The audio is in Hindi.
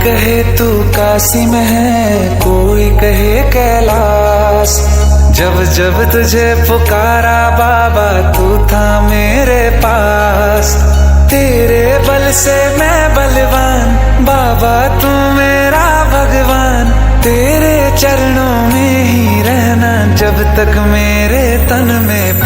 कहे तू काशी में है, कोई कहे कैलाश। जब जब तुझे पुकारा बाबा तू था मेरे पास। तेरे बल से मैं बलवान, बाबा तू मेरा भगवान। तेरे चरणों में ही रहना जब तक मेरे तन में